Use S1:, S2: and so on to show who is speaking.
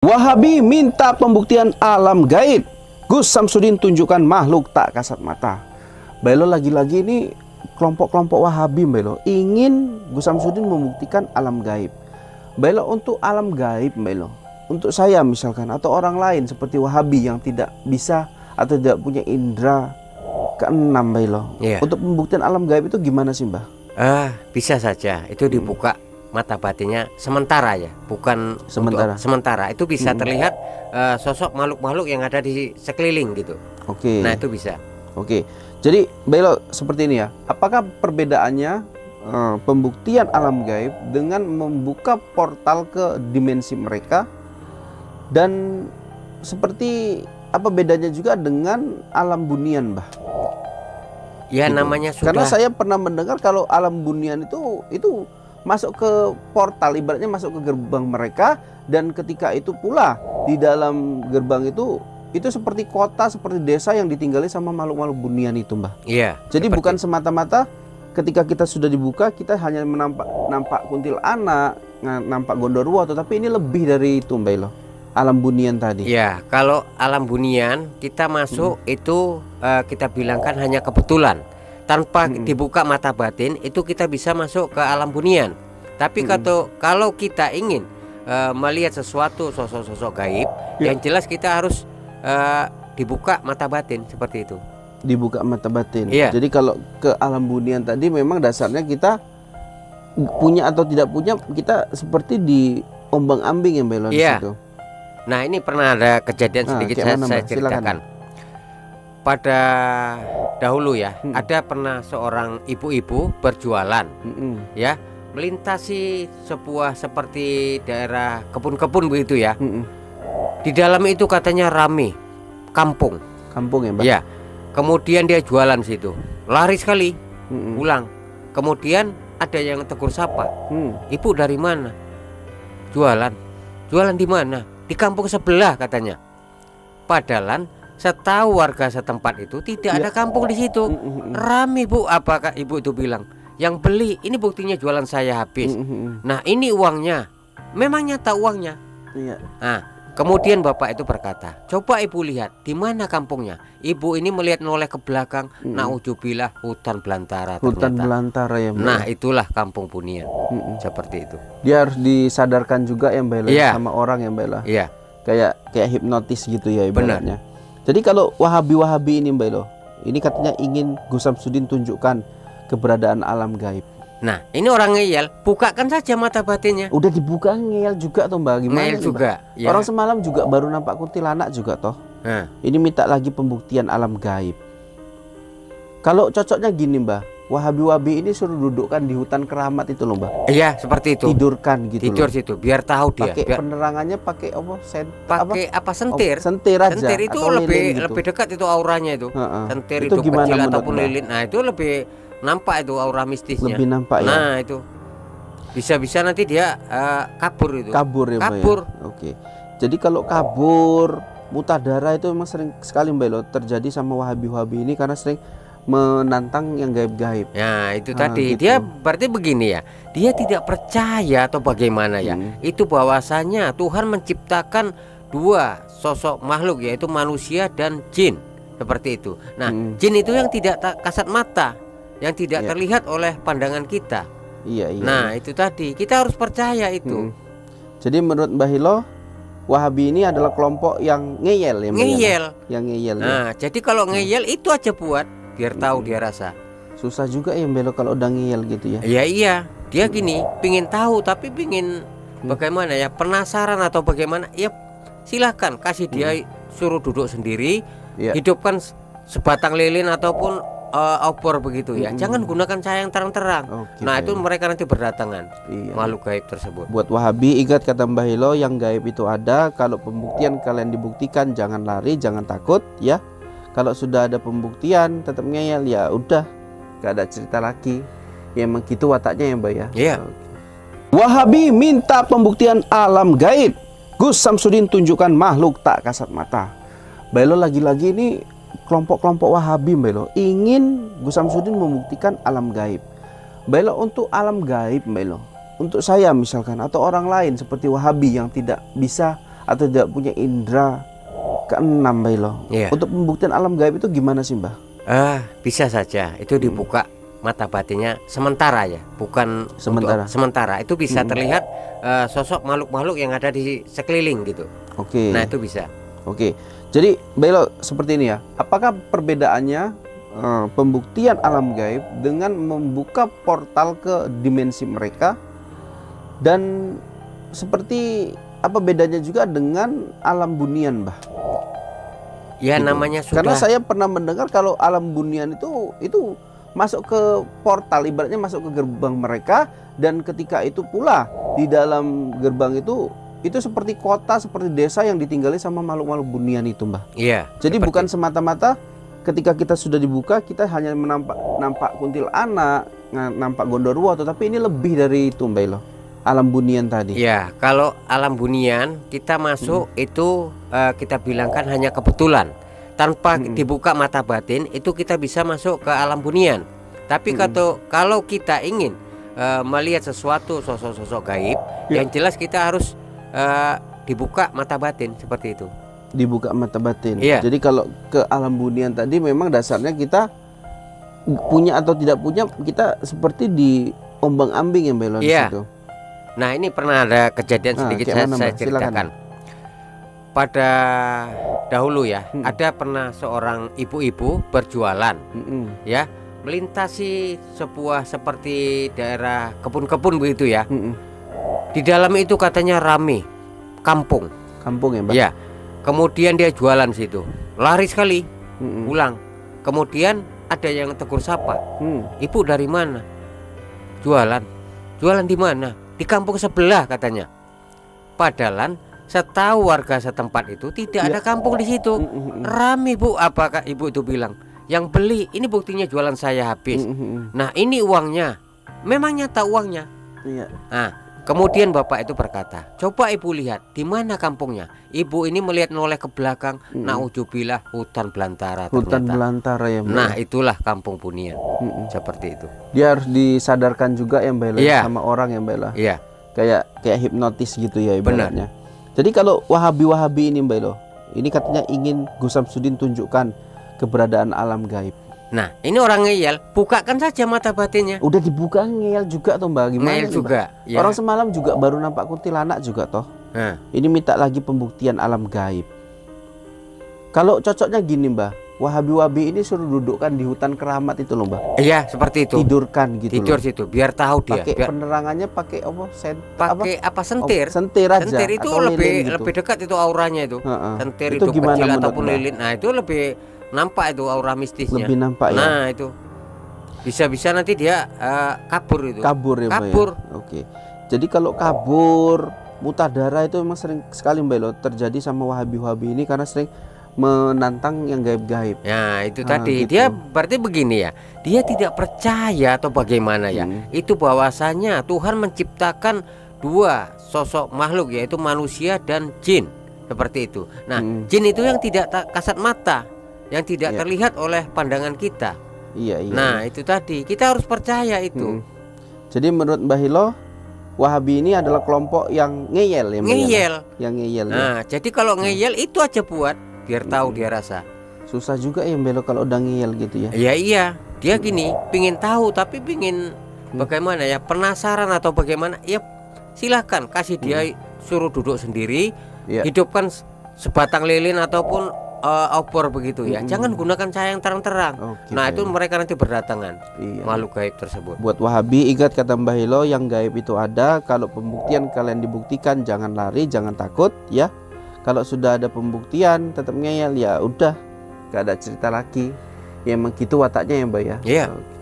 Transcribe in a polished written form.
S1: Wahabi minta pembuktian alam gaib. Gus Samsudin tunjukkan makhluk tak kasat mata. Belo lagi-lagi ini kelompok-kelompok Wahabi belo ingin Gus Samsudin membuktikan alam gaib. Belo untuk alam gaib belo. Untuk saya misalkan atau orang lain seperti Wahabi yang tidak bisa atau tidak punya indera keenam belo. Untuk pembuktian alam gaib itu gimana sih, Mbah?
S2: Bisa saja itu dibuka mata batinnya sementara ya, bukan sementara itu bisa terlihat sosok makhluk-makhluk yang ada di sekeliling gitu. Nah itu bisa.
S1: Jadi belo seperti ini ya, apakah perbedaannya pembuktian alam gaib dengan membuka portal ke dimensi mereka, dan seperti apa bedanya juga dengan alam bunian, Mbah?
S2: Ya gitu. Namanya sudah.
S1: Karena saya pernah mendengar kalau alam bunian itu masuk ke portal, ibaratnya masuk ke gerbang mereka, dan ketika itu pula di dalam gerbang itu seperti kota, seperti desa yang ditinggali sama makhluk-makhluk bunian itu, Mbah.
S2: Iya.
S1: Jadi bukan semata-mata ketika kita sudah dibuka kita hanya nampak kuntilanak, nampak gondorwo, tetapi ini lebih dari itu, Mbah Ilo. Alam bunian tadi.
S2: Ya, kalau alam bunian kita masuk itu kita bilangkan hanya kebetulan. Tanpa dibuka mata batin itu kita bisa masuk ke alam bunian. Tapi kalau kita ingin melihat sesuatu sosok-sosok gaib, yang jelas kita harus dibuka mata batin seperti itu.
S1: Dibuka mata batin. Jadi kalau ke alam bunian tadi memang dasarnya kita punya atau tidak punya, kita seperti diombang-ambing ya, Mbak Ilo, di situ.
S2: Nah ini pernah ada kejadian sedikit saya ceritakan. Pada dahulu ya, ada pernah seorang ibu-ibu berjualan, ya, melintasi sebuah seperti daerah kebun-kebun begitu ya. Di dalam itu katanya rame, kampung
S1: ya, Mbak?
S2: Ya. Kemudian dia jualan situ, lari sekali, pulang. Kemudian ada yang tegur sapa, ibu dari mana? Jualan di mana? Di kampung sebelah katanya. Padahal setahu warga setempat itu tidak ada kampung di situ. Rame, Bu. Apakah ibu itu bilang, yang beli ini buktinya jualan saya habis. Nah ini uangnya, memang nyata uangnya. Nah kemudian bapak itu berkata, coba ibu lihat di mana kampungnya. Ibu ini melihat noleh ke belakang, naujubillah, hutan belantara.
S1: Hutan belantara ya, Mbak.
S2: Nah itulah kampung bunian. Seperti itu.
S1: Dia harus disadarkan juga ya, Mbak, sama orang ya, Mbak. Kayak hipnotis gitu ya ibaratnya. Jadi kalau Wahabi-Wahabi ini, Mbak Ilo, ini katanya ingin Gus Samsudin tunjukkan keberadaan alam gaib. Nah
S2: ini orang ngeyel, bukakan saja mata batinnya.
S1: Udah dibuka ngeyel juga toh, Mbak. Gimana
S2: ngeyel juga ya.
S1: Orang semalam juga baru nampak kuntilanak juga toh. Ini minta lagi pembuktian alam gaib. Kalau cocoknya gini, Mbak, Wahabi-Wahabi ini suruh dudukkan di hutan keramat itu loh, Mbak.
S2: Iya seperti itu.
S1: Tidurkan gitu.
S2: Tidur situ biar tahu dia.
S1: Pakai penerangannya pakai apa?
S2: Sentir.
S1: Sentir aja.
S2: Sentir itu lebih dekat itu auranya itu. Sentir itu kecil ataupun lilin. Nah itu lebih nampak itu aura mistisnya.
S1: Lebih nampak ya.
S2: Nah itu bisa-bisa nanti dia kabur itu.
S1: Kabur ya, Mbak. Oke. Jadi kalau kabur, mutadara itu memang sering sekali, Mbak Ilo, terjadi sama Wahabi-Wahabi ini karena sering menantang yang gaib-gaib.
S2: Nah itu tadi gitu. Dia berarti begini ya, dia tidak percaya atau bagaimana ya. Itu bahwasanya Tuhan menciptakan dua sosok makhluk, yaitu manusia dan jin. Seperti itu. Nah jin itu yang tidak kasat mata, yang tidak terlihat oleh pandangan kita. Nah itu tadi kita harus percaya itu.
S1: Jadi menurut Mbah Hilo, Wahabi ini adalah kelompok yang ngeyel ya, yang ngeyel.
S2: Nah jadi kalau ngeyel itu aja buat biar tahu dia rasa.
S1: Susah juga ya, Mbak, kalau udah ngeyel gitu ya.
S2: Iya dia gini, pingin tahu tapi pingin bagaimana ya, penasaran atau bagaimana ya, silahkan kasih dia, suruh duduk sendiri, hidupkan sebatang lilin ataupun obor begitu ya. Jangan gunakan cahaya yang terang-terang. Nah itu mereka nanti berdatangan, makhluk gaib tersebut.
S1: Buat Wahabi, ingat kata Mbah Hilo, yang gaib itu ada. Kalau pembuktian kalian dibuktikan, jangan lari, jangan takut ya. Kalau sudah ada pembuktian tetap ngeyel, ya udah, gak ada cerita lagi. Ya emang gitu wataknya ya, Mbak ya. Wahabi minta pembuktian alam gaib. Gus Samsudin tunjukkan makhluk tak kasat mata. Mbak Ilo lagi-lagi ini kelompok-kelompok Wahabi, Mbak Ilo, ingin Gus Samsudin membuktikan alam gaib. Mbak Ilo, untuk alam gaib, Mbak Ilo, untuk saya misalkan atau orang lain seperti Wahabi yang tidak bisa atau tidak punya indera keenam, Mbak Ilo.
S2: Iya.
S1: Untuk pembuktian alam gaib itu gimana sih, Mbah?
S2: Bisa saja itu dibuka mata batinnya sementara ya, bukan
S1: Sementara.
S2: sementara. Itu bisa terlihat sosok makhluk-makhluk yang ada di sekeliling gitu.
S1: Oke.
S2: Nah, itu bisa.
S1: Oke. Jadi, Mbak Ilo, seperti ini ya. Apakah perbedaannya pembuktian alam gaib dengan membuka portal ke dimensi mereka, dan seperti apa bedanya juga dengan alam bunian, Mbah?
S2: Ya
S1: Gitu.
S2: namanya sudah.
S1: Karena saya pernah mendengar kalau alam bunian itu masuk ke portal, ibaratnya masuk ke gerbang mereka, dan ketika itu pula di dalam gerbang itu seperti kota, seperti desa yang ditinggali sama makhluk-makhluk bunian itu, Mbah.
S2: Iya.
S1: Jadi
S2: seperti-
S1: bukan semata-mata ketika kita sudah dibuka kita hanya nampak kuntilanak, nampak gondorwo, tetapi ini lebih dari itu, Mbak Ilo. Alam bunian tadi.
S2: Ya, kalau alam bunian kita masuk itu kita bilangkan hanya kebetulan. Tanpa dibuka mata batin itu kita bisa masuk ke alam bunian. Tapi kalau kita ingin melihat sesuatu sosok-sosok gaib, yang jelas kita harus dibuka mata batin seperti itu.
S1: Dibuka mata batin.
S2: Iya.
S1: Jadi kalau ke alam bunian tadi memang dasarnya kita punya atau tidak punya, kita seperti diombang-ambing ya, Mbak Ilo, di
S2: Iya.
S1: situ.
S2: Nah, ini pernah ada kejadian sedikit
S1: kayak mana,
S2: saya
S1: Mbak?
S2: ceritakan. Pada dahulu ya, ada pernah seorang ibu-ibu berjualan, ya, melintasi sebuah seperti daerah kebun-kebun begitu ya. Di dalam itu katanya rame, kampung.
S1: Kampung ya, Mbak?
S2: Ya. Kemudian dia jualan situ, lari sekali, pulang. Kemudian ada yang tegur sapa, ibu dari mana? Jualan. Jualan di mana? Di kampung sebelah katanya. Padahal setahu warga setempat itu tidak ada kampung di situ. Rame, Bu. Apakah ibu itu bilang? Yang beli, ini buktinya jualan saya habis. Nah, ini uangnya. Memang nyata uangnya.
S1: Iya.
S2: Nah, kemudian bapak itu berkata, coba ibu lihat di mana kampungnya. Ibu ini melihat noleh ke belakang, nauzubillah, hutan belantara
S1: Hutan
S2: ternyata.
S1: belantara ya, Mbak.
S2: Nah, itulah kampung bunian. Seperti itu.
S1: Dia harus disadarkan juga ya, Mbak Ilo,
S2: Iya.
S1: sama orang ya, Mbak Ilo.
S2: Iya.
S1: Kayak hipnotis gitu ya ibaratnya. Jadi kalau Wahabi ini, Mbak Ilo, ini katanya ingin Gus Samsudin tunjukkan keberadaan alam gaib.
S2: Nah, ini orang ngeyel, bukakan saja mata batinnya.
S1: Udah dibuka, ngeyel juga toh, Mbak. Gimana
S2: Ngeyel
S1: nih,
S2: juga,
S1: Mbak?
S2: ya.
S1: Orang semalam juga baru nampak kuntilanak juga toh.
S2: Nah,
S1: Ini minta lagi pembuktian alam gaib. Kalau cocoknya gini, Mbak, Wahabi ini suruh dudukkan di hutan keramat itu loh, Mbak.
S2: iya seperti itu.
S1: Tidurkan gitu
S2: Tidur
S1: loh.
S2: situ, biar tahu dia.
S1: Pakai
S2: Biar
S1: penerangannya pakai apa?
S2: pakai apa sentir.
S1: Sentir aja.
S2: Sentir itu
S1: atau
S2: lebih
S1: lilin gitu.
S2: lebih dekat itu auranya itu.
S1: Heeh.
S2: Sentir
S1: Itu
S2: itu
S1: gimana
S2: kecil
S1: menurut
S2: ataupun
S1: Mbak?
S2: lilin. Nah, itu lebih nampak itu aura mistisnya.
S1: Lebih nampak ya.
S2: Nah, itu bisa-bisa nanti dia kabur itu.
S1: Kabur ya, Mbak.
S2: Kabur.
S1: Ya? Oke. Jadi kalau kabur, mutadara itu memang sering sekali, Mbak Ilo, terjadi sama Wahabi ini karena sering menantang yang gaib-gaib.
S2: Nah, itu tadi
S1: gitu.
S2: dia berarti begini ya. Dia tidak percaya atau bagaimana ya. Itu bahwasanya Tuhan menciptakan dua sosok makhluk, yaitu manusia dan jin. Seperti itu. Nah, jin itu yang tidak kasat mata, yang tidak terlihat oleh pandangan kita.
S1: Iya.
S2: Nah, itu tadi kita harus percaya itu.
S1: Jadi menurut Mbah Hilo, Wahabi ini adalah kelompok yang ngeyel ya, Mbak?
S2: Ngeyel.
S1: Yang ngeyel. Ya.
S2: Nah, jadi kalau ngeyel itu aja buat biar tahu dia rasa.
S1: Susah juga ya, Mbak Hilo, kalau udah ngeyel gitu ya.
S2: Iya, dia gini, pingin tahu tapi pingin bagaimana ya, penasaran atau bagaimana? Ya silahkan kasih dia, suruh duduk sendiri, hidupkan sebatang lilin ataupun obor begitu ya. Jangan gunakan cahaya yang terang-terang.
S1: Oke,
S2: Nah, itu
S1: baik.
S2: mereka nanti berdatangan
S1: Iya.
S2: makhluk gaib tersebut.
S1: Buat Wahabi, ingat kata Mbah Hilo, yang gaib itu ada. Kalau pembuktian kalian dibuktikan, jangan lari, jangan takut ya. Kalau sudah ada pembuktian tetap ngeyel, ya udah, gak ada cerita lagi. Ya emang gitu wataknya ya, Mbak ya.
S2: Iya.
S1: Oke.